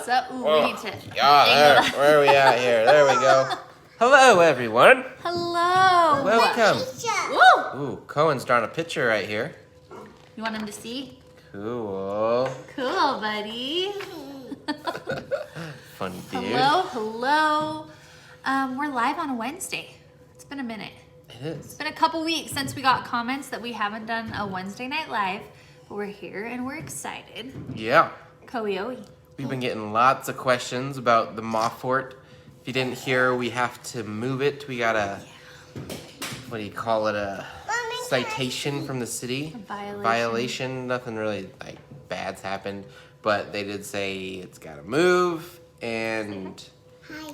So, we need to. Yeah, there. Where are we at here? There we go. Hello, everyone. Hello. Welcome. Woo. Ooh, Cohen's drawing a picture right here. You want him to see? Cool. Cool, buddy. Funny dude. Hello. We're live on a Wednesday. It's been a minute. It is. It's been a couple weeks since we got comments that we haven't done a Wednesday night live, but we're here and we're excited. Yeah. Koei. We've been getting lots of questions about the Moffort. If you didn't hear, we have to move it. We got a, what do you call it, a citation from the city. A Violation. Nothing really like bad's happened, but they did say it's got to move, and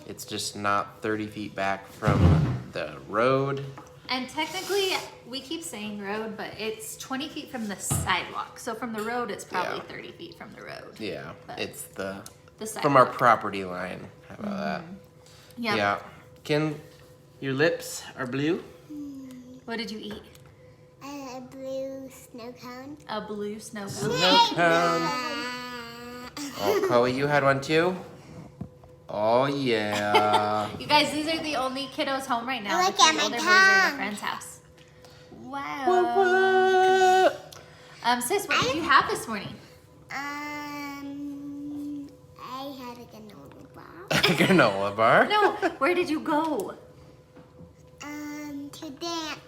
it's just not 30 feet back from the road. And technically, we keep saying road, but it's 20 feet from the sidewalk. So from the road, it's probably 30 feet from the road. Yeah, But it's the sidewalk. from our property line. How about that? Yep. Yeah. Ken, your lips are blue. What did you eat? A blue snow cone. A blue snow cone. Snow cone. Oh, Chloe, you had one too? Oh, yeah. You guys, these are the only kiddos home right now. Look The at three my older boys are at a tongue. friend's house. Wow. What? Sis, what did you have this morning? I had a granola bar. Granola bar? No, where did you go? To dance.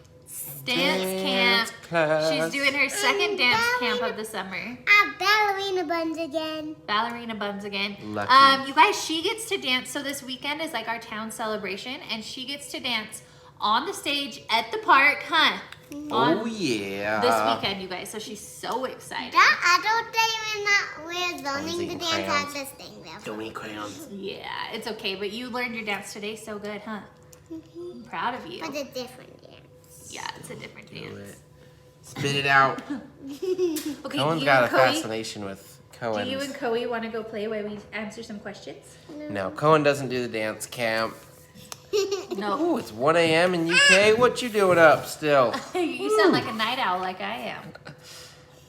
Dance camp. class. She's doing her second dance camp of the summer. Ballerina buns again. Ballerina buns again. Lucky. You guys, she gets to dance. So this weekend is like our town celebration, and she gets to dance on the stage at the park, huh? Oh, yeah. This weekend, you guys. So she's so excited. I don't think we're zoning eating the dance crayons. like this thing though. Don't eat crayons. Yeah, it's okay. But you learned your dance today so good, huh? I'm proud of you. But a different dance. Yeah, it's a different Do dance. it. Spit it out. Okay, Cohen's do you got a and Koei, fascination with do Cohen's. you and Koei want to go play while we answer some questions? No, Cohen doesn't do the dance camp. No. Ooh, it's 1 a.m. in UK. What you doing up still? You sound like a night owl like I am.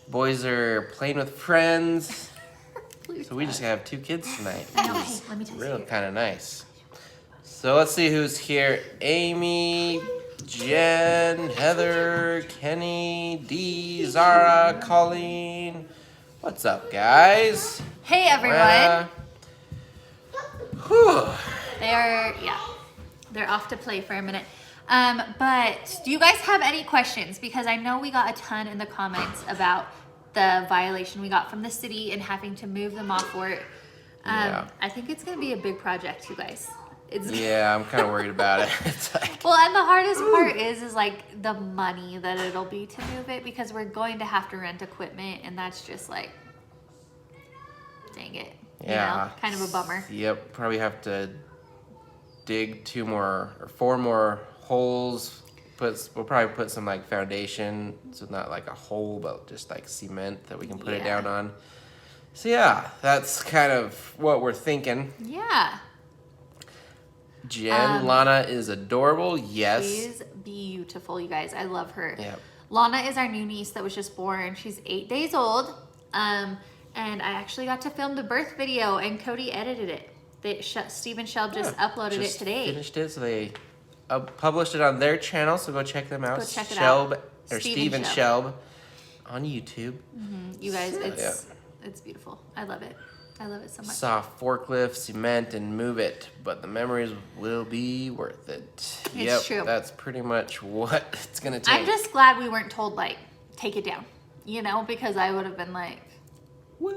Boys are playing with friends. Please So we just have 2 kids tonight. I know. Hey, let me tell Real you. kind of nice. So let's see who's here. Amy, Jen, Heather, Kenny, Dee, Zara, Colleen. What's up, guys? Hey, everyone. Whew. They're off to play for a minute. But do you guys have any questions? Because I know we got a ton in the comments about the violation we got from the city and having to move the Moffort. Yeah. I think it's going to be a big project, you guys. It's Yeah, I'm kind of worried about it. It's like, Well, and the hardest part is like the money that it'll be to move it, because we're going to have to rent equipment, and that's just like, dang it. yeah. You know, kind of a bummer. Yep, probably have to dig 4 more holes. We'll probably put some like foundation, so not like a hole, but just like cement that we can put it Yeah. down on. So yeah, that's kind of what we're thinking. Yeah. Jen, Lana is adorable. Yes. She's beautiful, you guys. I love her. Yep. Lana is our new niece that was just born. She's 8 days old. And I actually got to film the birth video, and Cody edited it. Stephen Shelb just uploaded Just it today. Finished it, so they published it on their channel. So go check them out. Go check it Shelb, out. or Stephen Stephen Shelb. Shelb on YouTube. You guys, it's beautiful. I love it. I love it so much. Soft forklift, cement, and move it, but the memories will be worth it. It's true. That's pretty much what it's gonna take. I'm just glad we weren't told, like, take it down, you know, because I would have been like, what?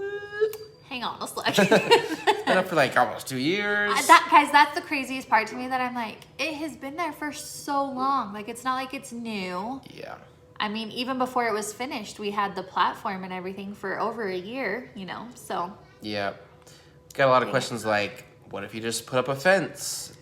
hang on a sec. It's been up for like almost 2 years. Guys, that's the craziest part to me, that I'm like, it has been there for so long. Like, it's not like it's new. Yeah. I mean, even before it was finished, we had the platform and everything for over a year, you know, so. Yeah. Got a lot of questions like, what if you just put up a fence?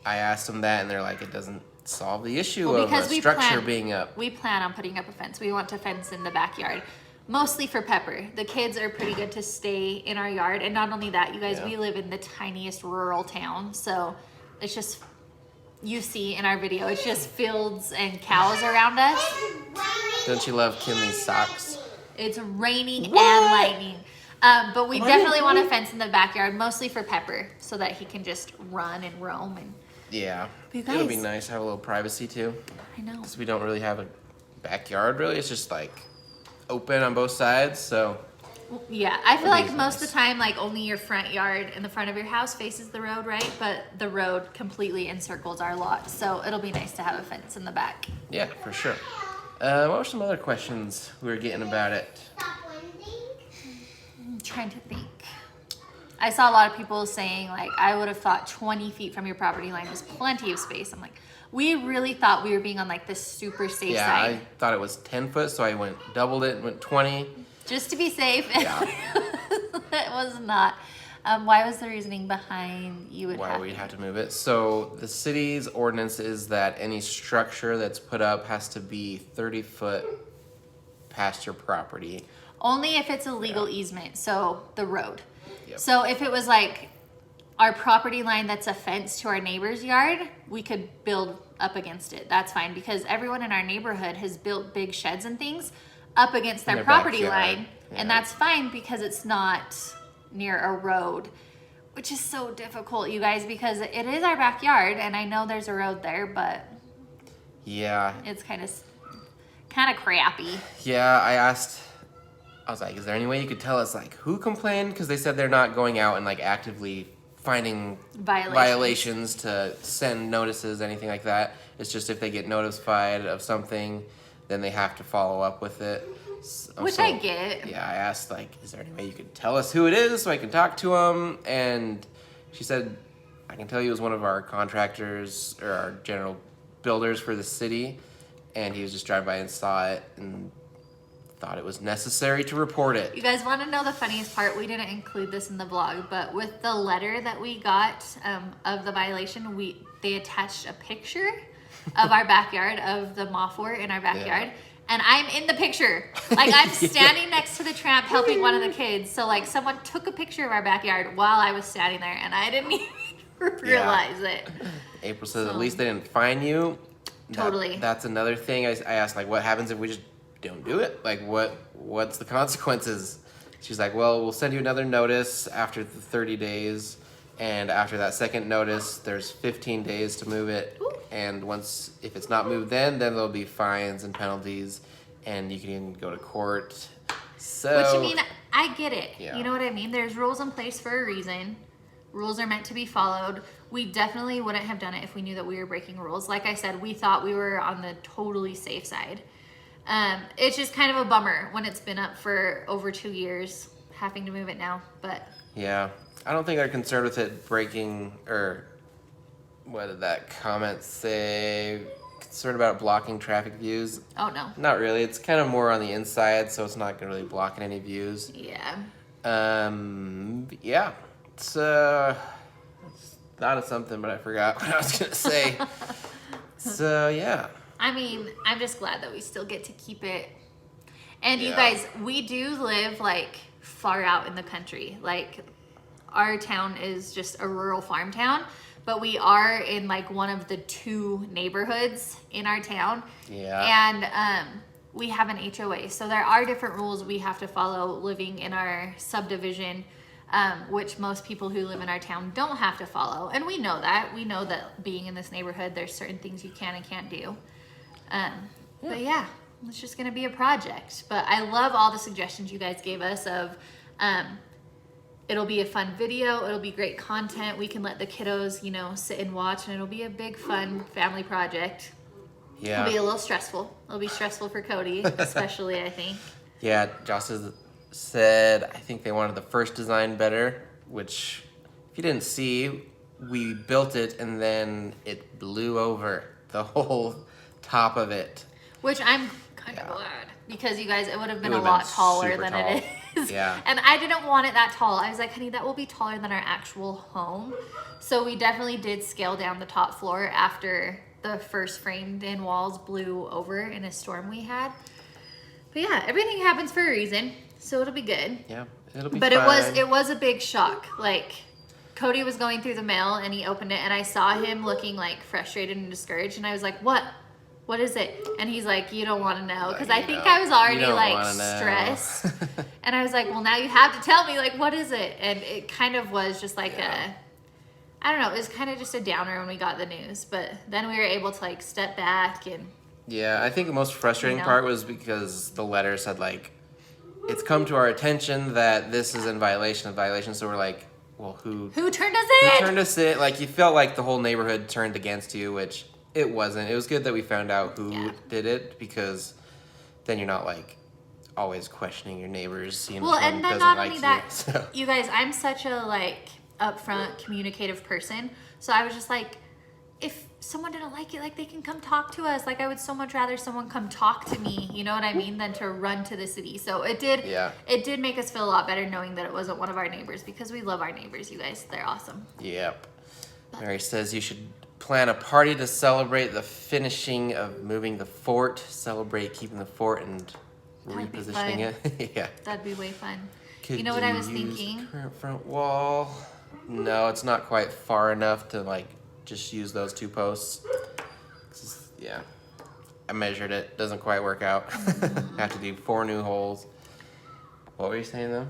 I asked them that, and they're like, it doesn't solve the issue of a structure being up. We plan on putting up a fence. We want to fence in the backyard. Mostly for Pepper. The kids are pretty good to stay in our yard. And not only that, you guys, Yeah. we live in the tiniest rural town. So it's just, you see in our video, it's just fields and cows around us. Don't you love Kinley's socks? It's raining What? and lightning. But we definitely want a fence in the backyard, mostly for Pepper, so that he can just run and roam. And Yeah. You It'll be guys- nice to have a little privacy too. I know. Because we don't really have a backyard, really. It's just like open on both sides, so. Yeah, I feel like That'd be most of nice. the time, like only your front yard and the front of your house faces the road, right? But the road completely encircles our lot, so it'll be nice to have a fence in the back. Yeah, for sure. What were some other questions we were getting about it? Stop winding. I'm trying to think. I saw a lot of people saying, like, I would have thought 20 feet from your property line was plenty of space. I'm like, we really thought we were being on like this super safe Yeah, side. I thought it was 10 foot, so I doubled it and went 20. Just to be safe. Yeah. That was not. Why was the reasoning behind you would Why have we'd have to move it. So the city's ordinance is that any structure that's put up has to be 30 foot past your property. Only if it's a legal easement, so the road. Yep. So if it was like our property line that's a fence to our neighbor's yard, we could build up against it. That's fine because everyone in our neighborhood has built big sheds and things up against their their property backyard. line. Yeah. And that's fine because it's not near a road, which is so difficult, you guys, because it is our backyard and I know there's a road there, but Yeah. it's kind of crappy. Yeah, I was like, is there any way you could tell us like who complained? Because they said they're not going out and like actively finding violations to send notices, anything like that. It's just if they get notified of something, then they have to follow up with it. Which I get. Yeah, I asked like, is there any way you could tell us who it is so I can talk to them? And she said, I can tell you it was one of our contractors or our general builders for the city, and he was just driving by and saw it and thought it was necessary to report it. You guys want to know the funniest part? We didn't include this in the vlog, but with the letter that we got of the violation, they attached a picture of our backyard, of the Moffort in our backyard. Yeah. And I'm in the picture. Like I'm standing next to the tramp helping one of the kids. So like someone took a picture of our backyard while I was standing there and I didn't even realize it. April says So- at least they didn't fine you. Totally. That's another thing. I asked like, what happens if we just don't do it? Like what's the consequences? She's like, well, we'll send you another notice after the 30 days. And after that second notice, there's 15 days to move it. Ooh. And if it's not moved then there'll be fines and penalties. And you can even go to court. So, Which, I mean, I get it. Yeah. You know what I mean? There's rules in place for a reason. Rules are meant to be followed. We definitely wouldn't have done it if we knew that we were breaking rules. Like I said, we thought we were on the totally safe side. It's just kind of a bummer when it's been up for over 2 years, having to move it now. But yeah, I don't think they're concerned with it breaking, or what did that comment say? Concerned about blocking traffic views? oh no. Not really. It's kind of more on the inside, so it's not gonna really blocking any views. Yeah. Yeah. It's thought of something, but I forgot what I was gonna say. So yeah. I mean, I'm just glad that we still get to keep it. And you Yeah. guys, we do live like far out in the country. Like our town is just a rural farm town, but we are in like one of the 2 neighborhoods in our town. Yeah. And we have an HOA. So there are different rules we have to follow living in our subdivision, which most people who live in our town don't have to follow. And we know that. We know that being in this neighborhood, there's certain things you can and can't do. But yeah, it's just gonna be a project. But I love all the suggestions you guys gave us of, it'll be a fun video, it'll be great content. We can let the kiddos, you know, sit and watch, and it'll be a big fun family project. Yeah. It'll be a little stressful. It'll be stressful for Cody, especially, I think. Yeah, Joss said I think they wanted the first design better, which if you didn't see, we built it and then it blew over the whole top of it. Which I'm kind of Yeah. glad, because you guys, it would have been It a would've lot been taller super than tall. it is. Yeah. And I didn't want it that tall. I was like, honey, that will be taller than our actual home. So we definitely did scale down the top floor after the first framed in walls blew over in a storm we had. But yeah, everything happens for a reason, so it'll be good. Yeah, it'll be But fine. it was a big shock. Like Cody was going through the mail and he opened it and I saw him looking like frustrated and discouraged, and I was like, what what is it? And he's like, you don't want to know. Because I You think know, I was already you don't like wanna know. stressed. And I was like, well, now you have to tell me, like, what is it? And it kind of was just like I don't know, it was kind of just a downer when we got the news. But then we were able to like step back and. Yeah, I think the most frustrating You know? part was because the letter said like, it's come to our attention that this is in violation. So we're like, well, who Who turned us Who in? turned us in? Like, you felt like the whole neighborhood turned against you, which it wasn't. It was good that we found out who did it, because then you're not like always questioning your neighbors, seeing Well, which one and then doesn't not like only you. that, So, you guys, I'm such a like upfront, communicative person. So I was just like, if someone didn't like it, like they can come talk to us. Like I would so much rather someone come talk to me, you know what I mean, than to run to the city. So it did make us feel a lot better knowing that it wasn't one of our neighbors, because we love our neighbors, you guys. They're awesome. yep. Mary says you should plan a party to celebrate the finishing of moving the fort, celebrate keeping the fort and That'd be repositioning it. Yeah. That'd be way fun. Could You know what I was use the thinking? current front wall. No, it's not quite far enough to like just use those 2 posts. Yeah, I measured it. Doesn't quite work out. Have to do 4 new holes. What were you saying though?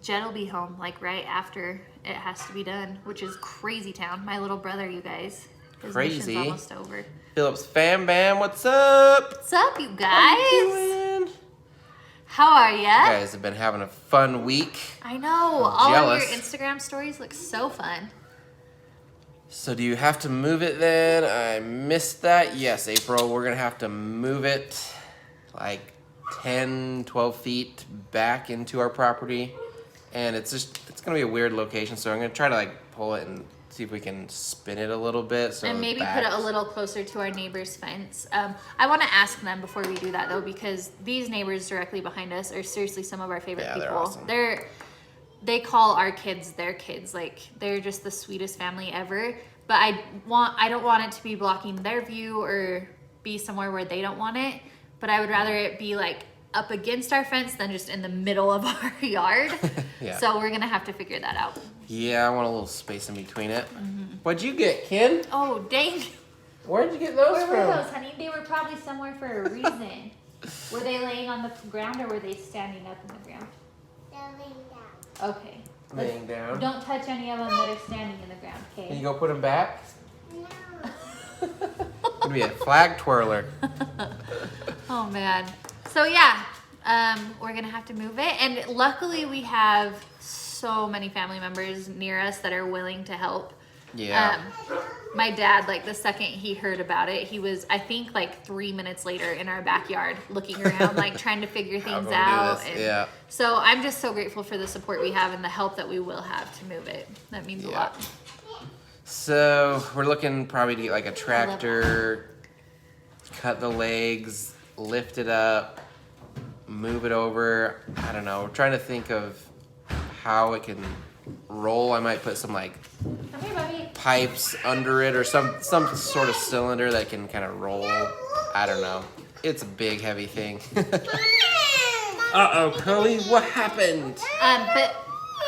Jen will be home like right after it has to be done, which is crazy town. My little brother, you guys. His Crazy. mission's almost over. Phillips Fam Bam, what's up? What's up, you How guys? you doing? How are ya? You guys have been having a fun week. I know. All of your jealous. Instagram stories look so fun. So do you have to move it then? I missed that. Yes, April, we're gonna have to move it like 10, 12 feet back into our property. And it's gonna be a weird location, so I'm gonna try to like pull it and see if we can spin it a little bit. So And maybe put it a little closer to our neighbor's fence. I want to ask them before we do that though, because these neighbors directly behind us are seriously some of our favorite people. They're awesome. They call our kids their kids. Like they're just the sweetest family ever. But I don't want it to be blocking their view or be somewhere where they don't want it. But I would rather it be like up against our fence than just in the middle of our yard. Yeah. So we're gonna have to figure that out. Yeah, I want a little space in between it. What'd you get, Ken? Oh dang! Where'd you get those Where from? were those, honey? They were probably somewhere for a reason. Were they laying on the ground or were they standing up in the ground? Okay. Laying down. Don't touch any of them that are standing in the ground, Can you okay? go put them back? Could be a flag twirler. Oh man. So yeah, we're gonna have to move it, and luckily we have so many family members near us that are willing to help. Yeah. My dad, like the second he heard about it, he was, I think, like 3 minutes later in our backyard looking around, like trying to figure How things can we do out. this? And Yeah. So I'm just so grateful for the support we have and the help that we will have to move it. That means a Yeah. lot. So we're looking probably to get like a tractor, cut the legs, lift it up, move it over. I don't know. We're trying to think of how it can roll. I might put some like Come here, buddy. pipes under it or some sort of cylinder that can kind of roll. I don't know. It's a big, heavy thing. Uh-oh, Chloe, what happened? But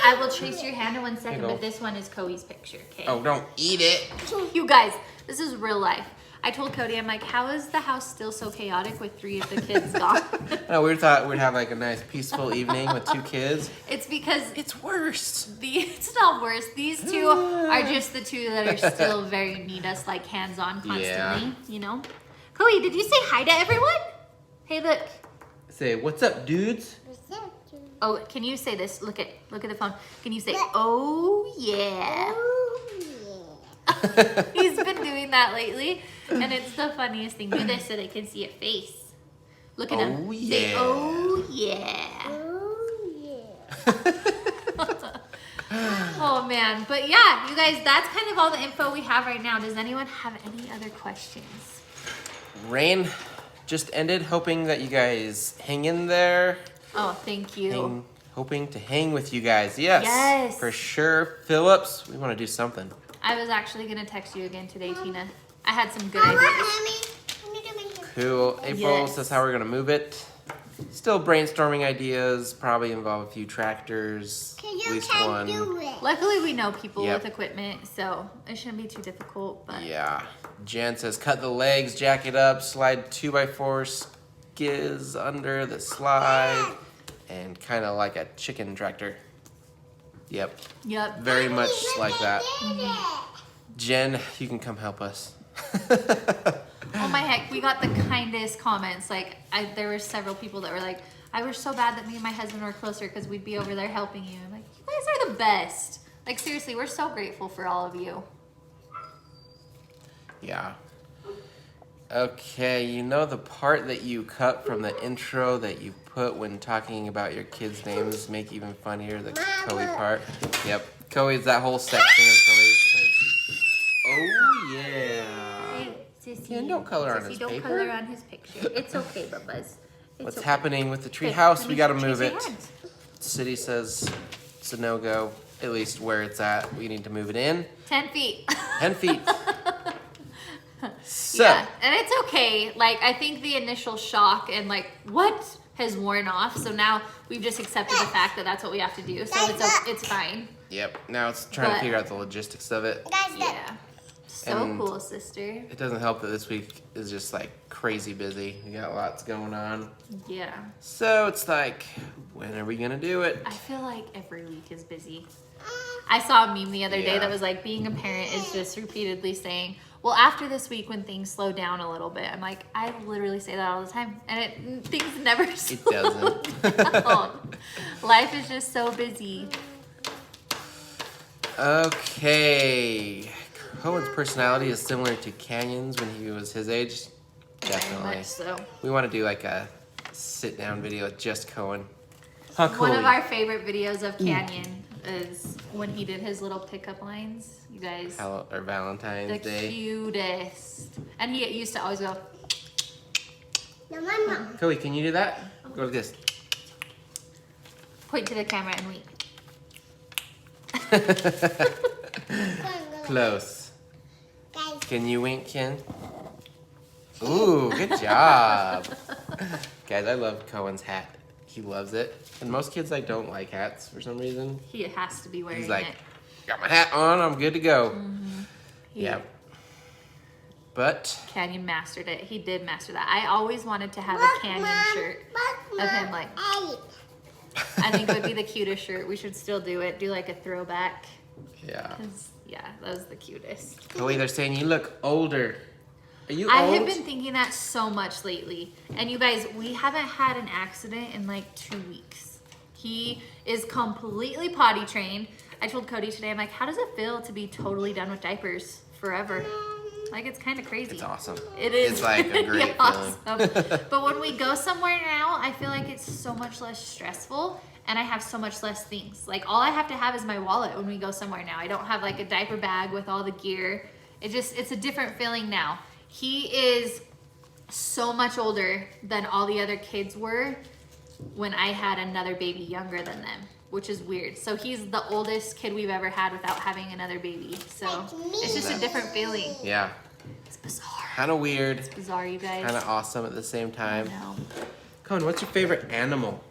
I will trace your hand in 1 second, Here you go. but this one is Cody's picture, okay? Oh, don't eat it. You guys, this is real life. I told Cody, I'm like, how is the house still so chaotic with 3 of the kids gone? No, we thought we'd have like a nice peaceful evening with 2 kids. It's because It's worse. it's not worse. These 2 are just the 2 that are still very need us like hands-on constantly, Yeah. you know? Cody, did you say hi to everyone? Hey, look. Say, what's up, dudes? Oh, can you say this? Look at the phone. Can you say, oh yeah? He's been doing that lately, and it's the funniest thing. Do this so they can see a face. Look at him. Oh, Say, yeah. oh yeah. Oh man, but yeah, you guys, that's kind of all the info we have right now. Does anyone have any other questions? Rain just ended. Hoping that you guys hang in there. Oh, thank you. Hoping to hang with you guys. Yes. Yes. For sure. Phillips, we want to do something. I was actually gonna text you again today, Tina. I had some good ideas. Cool. April Yes. says how we're going to move it. Still brainstorming ideas. Probably involve a few tractors. Cause At you least can one. do it. Luckily, we know people Yep. with equipment, so it shouldn't be too difficult. But Yeah. Jen says cut the legs, jack it up, slide 2x4 skids under the slide, and kind of like a chicken tractor. Yep. yep. Very Mommy, much look, like that. I did it. Jen, you can come help us. Oh my heck, we got the kindest comments. Like, there were several people that were like, I wish so bad that me and my husband were closer because we'd be over there helping you. I'm like, you guys are the best. Like, seriously, we're so grateful for all of you. Yeah. Okay, you know the part that you cut from the intro that you put when talking about your kids' names make even funnier, the Coey part? Yep. Coey's that whole section of Coey says, oh yeah. Hey, Sissy. Yeah, don't color on Sissy, his don't paper. color on his picture. It's okay, Bubba's. It's What's okay. happening with the Okay, treehouse? let We me gotta trace move your it. hands. City says it's a no-go, at least where it's at. We need to move it in. 10 feet. 10 feet. So, Yeah, and it's okay. Like, I think the initial shock and like, what has worn off. So now we've just accepted the fact that that's what we have to do. So it's fine. yep, now it's trying to But- figure out the logistics of it. Guys, look. Yeah. So And- cool, sister. It doesn't help that this week is just like crazy busy. We got lots going on. Yeah. So it's like, when are we gonna do it? I feel like every week is busy. I saw a meme the other day Yeah. that was like, being a parent is just repeatedly saying, well, after this week when things slow down a little bit. I'm like, I literally say that all the time. And things never slow doesn't. down. Life is just so busy. Okay. Cohen's personality is similar to Canyon's when he was his age. Very Definitely. much so. We want to do like a sit-down video with just Cohen. Huh, One of Cohen? our favorite videos of Canyon is when he did his little pickup lines. You guys, Or Valentine's the Day. cutest. And he used to always go, No, Mama. Coey, can you do that? Go like this. point to the camera and wink. Close. Guys, Can you wink, Ken? Ooh, good job. Guys, I love Cohen's hat. He loves it. And most kids like don't like hats for some reason. He has to be wearing He's like, it. got my hat on, I'm good to go. He- Yeah. But Canyon mastered it. He did master that. I always wanted to have look, a Canyon Mom. shirt Look, of him Mom. like, Hey. I think it would be the cutest shirt. We should still do it. Do like a throwback. yeah. 'Cause, yeah, that was the cutest. Coey, they're saying you look older. Are you I old? have been thinking that so much lately. And you guys, we haven't had an accident in like 2 weeks. He is completely potty trained. I told Cody today, I'm like, how does it feel to be totally done with diapers forever? Like, it's kind of crazy. It's awesome. It is. It's like a really great feeling. awesome. But when we go somewhere now, I feel like it's so much less stressful and I have so much less things. Like, all I have to have is my wallet when we go somewhere now. I don't have like a diaper bag with all the gear. It's a different feeling now. He is so much older than all the other kids were when I had another baby younger than them, which is weird. So he's the oldest kid we've ever had without having another baby. So Like me. it's just a different feeling. Yeah. It's bizarre. Kind of weird. It's bizarre, you guys. Kind of awesome at the same I time. know. Cohen, what's your favorite animal?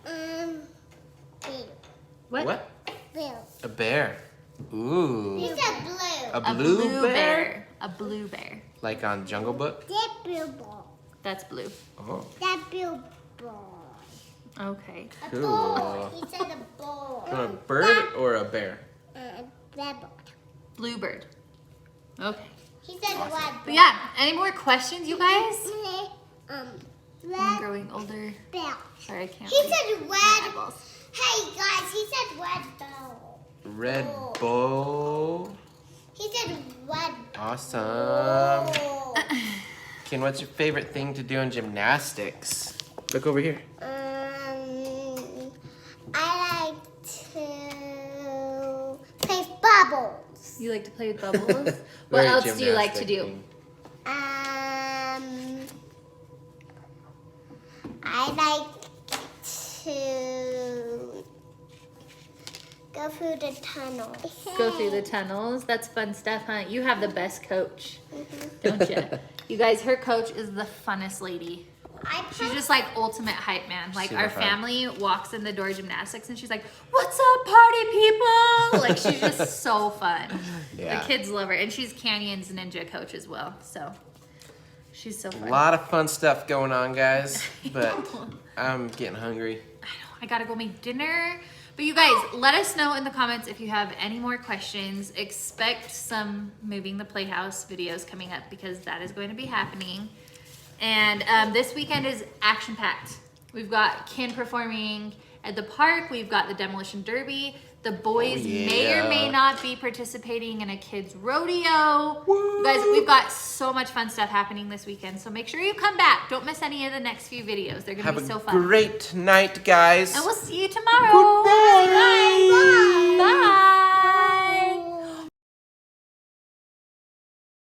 Bill. What? Bill. A bear. Ooh. He said blue. A A blue, bear? A blue bear. Like on Jungle Book? That Bill boy. That's blue. Oh, That Bill boy. Okay. A Cool. boy. He said a boy. a bird or a bear? That boy. Bluebird. Okay. He said red But boy. yeah, any more questions, you guys? I'm Red growing older. bell. Sorry, I can't He read said my red. eyeballs. Hey guys, he said red bell. Red bow. He said red. Awesome. Oh. Ken, what's your favorite thing to do in gymnastics? Look over here. I like to play bubbles. You like to play with bubbles? what Very else do you like to gymnastic do? thing. I like to go through the tunnel. Go through the tunnels. That's fun stuff, huh? You have the best coach, don't you? You guys, her coach is the funnest lady. She's just like ultimate hype man. Like Super our fun. family walks in the door gymnastics and she's like, "What's up, party people?" Like she's just so fun. Yeah. The kids love her, and she's Canyon's ninja coach as well. So she's so A fun. lot of fun stuff going on, guys. But know. I'm getting hungry. I know. I gotta go make dinner. But you guys, let us know in the comments if you have any more questions. Expect some moving the Playhouse videos coming up because that is going to be happening. And this weekend is action-packed. We've got Ken performing at the park. We've got the Demolition Derby. The boys may or may yeah. not be participating in a kids rodeo. You guys, we've got so much fun stuff happening this weekend. So make sure you come back. Don't miss any of the next few videos. They're going to Have be a so fun. great night, guys. And we'll see you tomorrow. Goodbye. Bye.